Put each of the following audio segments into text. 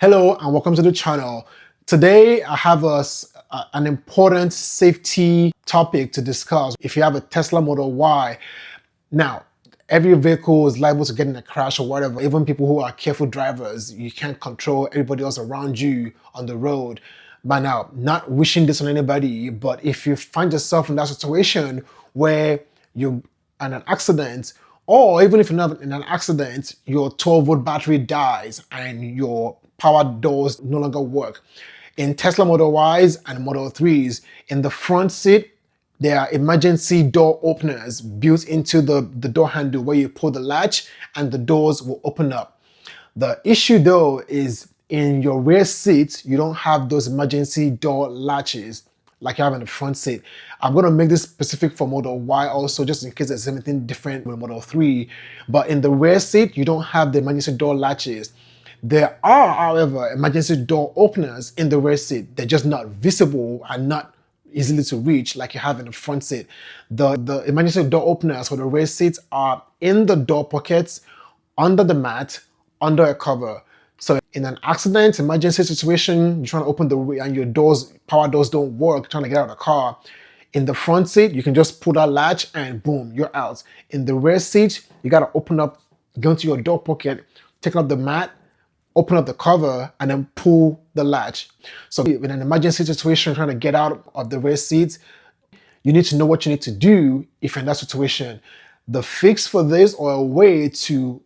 Hello and welcome to the channel. Today I have an important safety topic to discuss. If you have a Tesla Model Y, now every vehicle is liable to get in a crash or whatever. Even people who are careful drivers, you can't control everybody else around you on the road. By now, not wishing this on anybody, but if you find yourself in that situation where you're in an accident, or even if you're not in an accident, your 12-volt battery dies and your power doors no longer work. In Tesla Model Ys and Model 3s, in the front seat, there are emergency door openers built into the door handle where you pull the latch and the doors will open up. The issue though is in your rear seat, you don't have those emergency door latches like you have in the front seat. I'm going to make this specific for Model Y also, just in case there's anything different with Model 3. But in the rear seat, you don't have the emergency door latches. There are, however, emergency door openers in the rear seat. They're just not visible and not easily to reach like you have in the front seat. The emergency door openers for the rear seats are in the door pockets, under the mat, under a cover. So in an accident, emergency situation, you're trying to open the rear and your doors, power doors don't work, trying to get out of the car. In the front seat, you can just pull that latch and boom, you're out. In the rear seat, you gotta open up, go into your door pocket, take up the mat, open up the cover, and then pull the latch. So in an emergency situation, trying to get out of the rear seat, you need to know what you need to do if you're in that situation. The fix for this, or a way to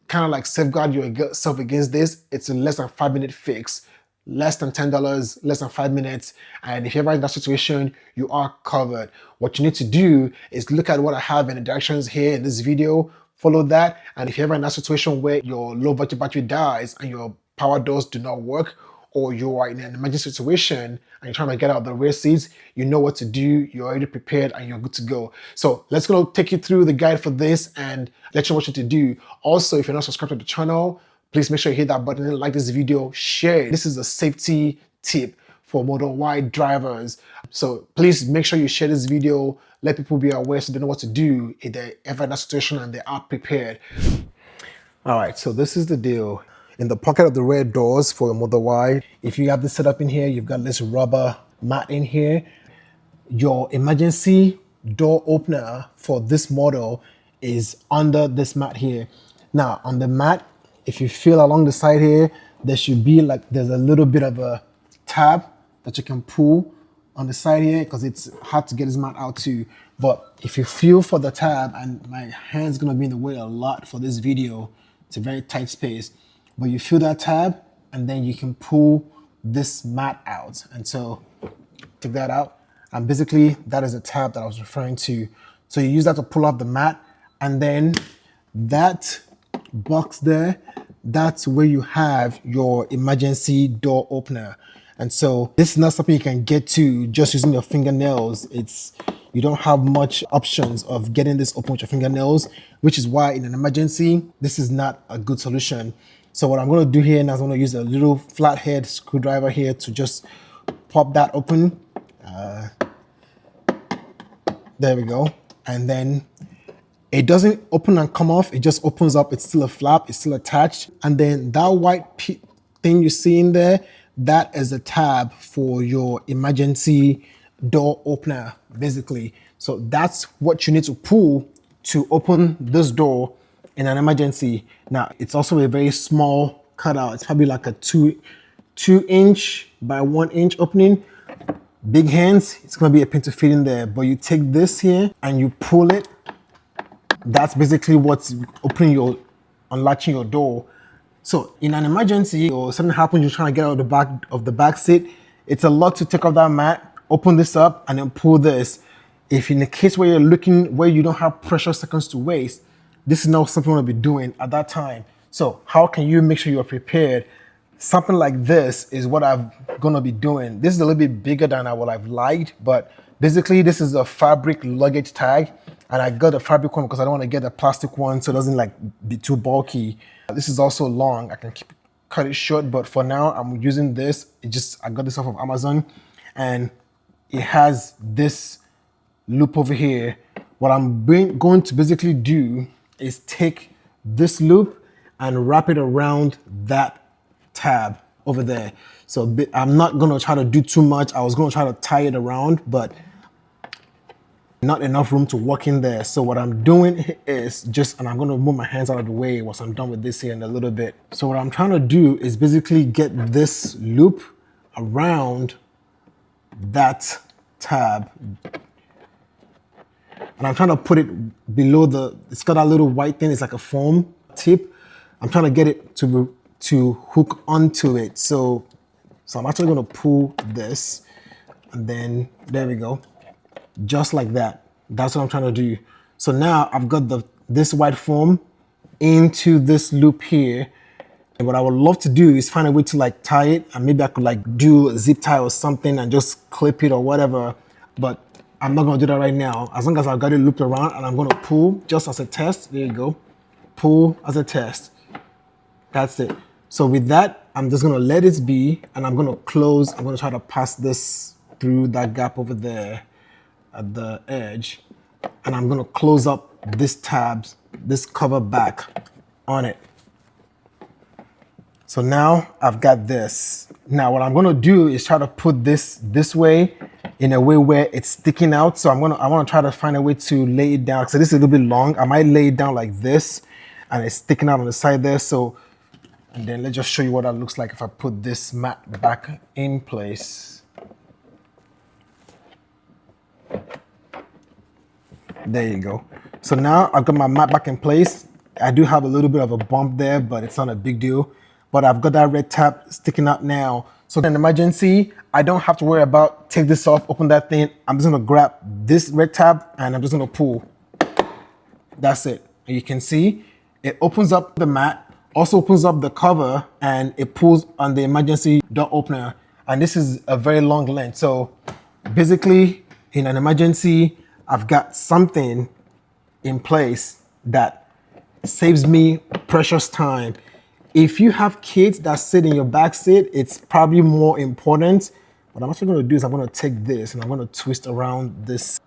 kind of like safeguard yourself against this, it's a less than 5-minute fix. Less than $10, less than 5 minutes. And if you're ever in that situation, you are covered. What you need to do is look at what I have in the directions here in this video, follow that. And if you're ever in that situation where your low voltage battery dies and your power doors do not work, or you are in an emergency situation and you're trying to get out of the rear seats, you know what to do, you're already prepared and you're good to go. So let's go take you through the guide for this and let you know what you to do. Also, if you're not subscribed to the channel, please make sure you hit that button and like this video, share it. This is a safety tip for Model Y drivers. So please make sure you share this video, let people be aware so they know what to do if they're ever in that situation and they are prepared. All right, so this is the deal. In the pocket of the rear doors for your Model Y, if you have this set up in here, you've got this rubber mat in here. Your emergency door opener for this model is under this mat here. Now on the mat, if you feel along the side here, there should be there's a little bit of a tab that you can pull on the side here because it's hard to get this mat out too. But if you feel for the tab, and my hand's gonna be in the way a lot for this video, it's a very tight space, but you feel that tab and then you can pull this mat out. And so take that out. And basically that is a tab that I was referring to. So you use that to pull off the mat, and then that box there, that's where you have your emergency door opener. And so this is not something you can get to just using your fingernails. You don't have much options of getting this open with your fingernails, which is why in an emergency, this is not a good solution. So what I'm going to do here now is I'm going to use a little flathead screwdriver here to just pop that open. There we go. And then it doesn't open and come off. It just opens up. It's still a flap. It's still attached. And then that white thing you see in there, that is a tab for your emergency door opener, basically. So that's what you need to pull to open this door in an emergency. Now, it's also a very small cutout. It's probably like a 2-inch by 1-inch opening. Big hands, it's gonna be a pin to fit in there. But you take this here and you pull it. That's basically what's opening unlatching your door. So in an emergency or something happens, you're trying to get out of the back seat, it's a lot to take off that mat, open this up, and then pull this. If in the case where you're looking where you don't have precious seconds to waste, this is not something you want to be doing at that time. So how can you make sure you're prepared? Something like this is what I'm gonna be doing. This is a little bit bigger than I would have liked, but basically this is a fabric luggage tag. And I got a fabric one because I don't want to get a plastic one so it doesn't be too bulky. This is also long. I can cut it short, but for now I'm using this. I got this off of Amazon, and it has this loop over here. What I'm going to basically do is take this loop and wrap it around that tab over there. So I'm not gonna try to do too much. I was gonna try to tie it around, but not enough room to walk in there. So what I'm doing is and I'm gonna move my hands out of the way once I'm done with this here in a little bit. So what I'm trying to do is basically get this loop around that tab. And I'm trying to put it below it's got that little white thing, it's like a foam tip. I'm trying to get it to hook onto it. So I'm actually gonna pull this, and then there we go. Just like that. That's what I'm trying to do. So now I've got this white foam into this loop here. And what I would love to do is find a way to like tie it, and maybe I could like do a zip tie or something and just clip it or whatever. But I'm not gonna do that right now. As long as I've got it looped around, and I'm gonna pull just as a test. There you go. Pull as a test. That's it. So with that, I'm just gonna let it be, and I'm gonna close. I'm gonna try to pass this through that gap over there at the edge, and I'm gonna close up this cover back on it. So now I've got this. Now what I'm gonna do is try to put this way, in a way where it's sticking out. So I wanna try to find a way to lay it down. So this is a little bit long. I might lay it down like this, and it's sticking out on the side there. So, and then let's just show you what that looks like if I put this mat back in place. There you go. So now I've got my mat back in place. I do have a little bit of a bump there, but it's not a big deal. But I've got that red tab sticking out now. So in an emergency, I don't have to worry about take this off, open that thing. I'm just gonna grab this red tab and I'm just gonna pull. That's it. And you can see it opens up the mat, also opens up the cover, and it pulls on the emergency door opener. And this is a very long length. So basically, in an emergency, I've got something in place that saves me precious time. If you have kids that sit in your back seat, it's probably more important. What I'm actually gonna do is I'm gonna take this and I'm gonna twist around this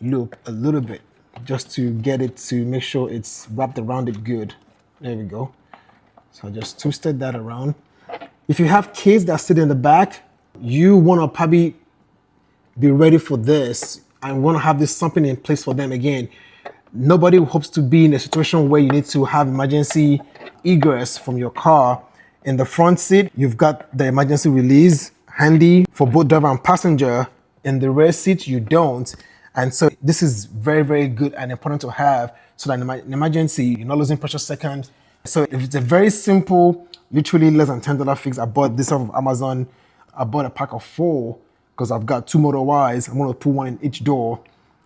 loop a little bit just to get it to make sure it's wrapped around it good. There we go. So I just twisted that around. If you have kids that sit in the back, you wanna probably be ready for this. I want to have this something in place for them. Again, nobody hopes to be in a situation where you need to have emergency egress from your car. In the front seat, you've got the emergency release handy for both driver and passenger. In the rear seat, you don't. And so this is very, very good and important to have so that in an emergency, you're not losing precious seconds. So if it's a very simple, literally less than $10 fix, I bought this off of Amazon. I bought a pack of 4. Because I've got 2 motor Ys. I'm gonna put one in each door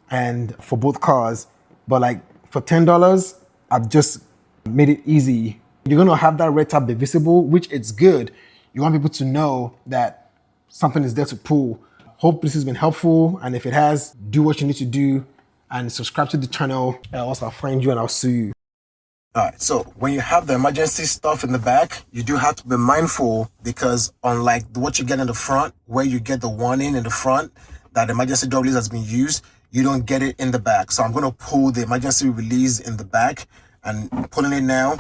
and for both cars. But like for $10, I've just made it easy. You're gonna have that red tab be visible, which it's good. You want people to know that something is there to pull. Hope this has been helpful. And if it has, do what you need to do and subscribe to the channel. Else I'll find you and I'll see you. All right, so when you have the emergency stuff in the back, you do have to be mindful because unlike what you get in the front, where you get the warning in the front that the emergency door release has been used, you don't get it in the back. So I'm gonna pull the emergency release in the back and pulling it now.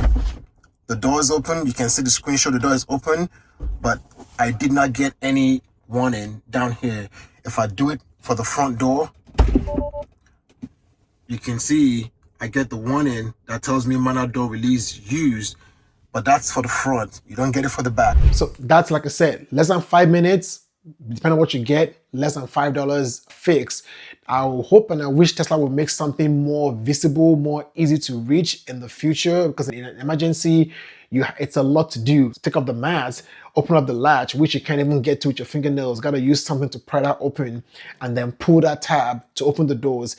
The door is open. You can see the screenshot, the door is open, but I did not get any warning down here. If I do it for the front door, you can see I get the warning that tells me manual door release used, but that's for the front. You don't get it for the back. So that's, like I said, less than 5 minutes, depending on what you get, less than $5 fixed. I hope and I wish Tesla will make something more visible, more easy to reach in the future, because in an emergency, it's a lot to do. Take off the mats, open up the latch, which you can't even get to with your fingernails. Got to use something to pry that open and then pull that tab to open the doors.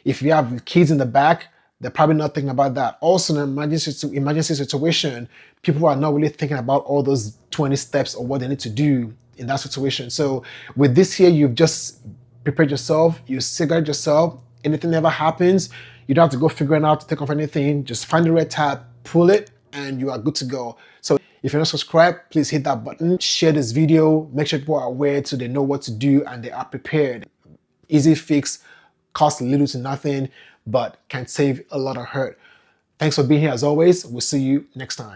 If you have kids in the back, they're probably not thinking about that. Also, in an emergency situation, people are not really thinking about all those 20 steps or what they need to do in that situation. So with this here, you've just prepared yourself, you safeguard yourself. Anything ever happens, you don't have to go figuring out to take off anything. Just find the red tab, pull it, and you are good to go. So if you're not subscribed, please hit that button, share this video, make sure people are aware so they know what to do and they are prepared. Easy fix, costs little to nothing, but can save a lot of hurt. Thanks for being here as always. We'll see you next time.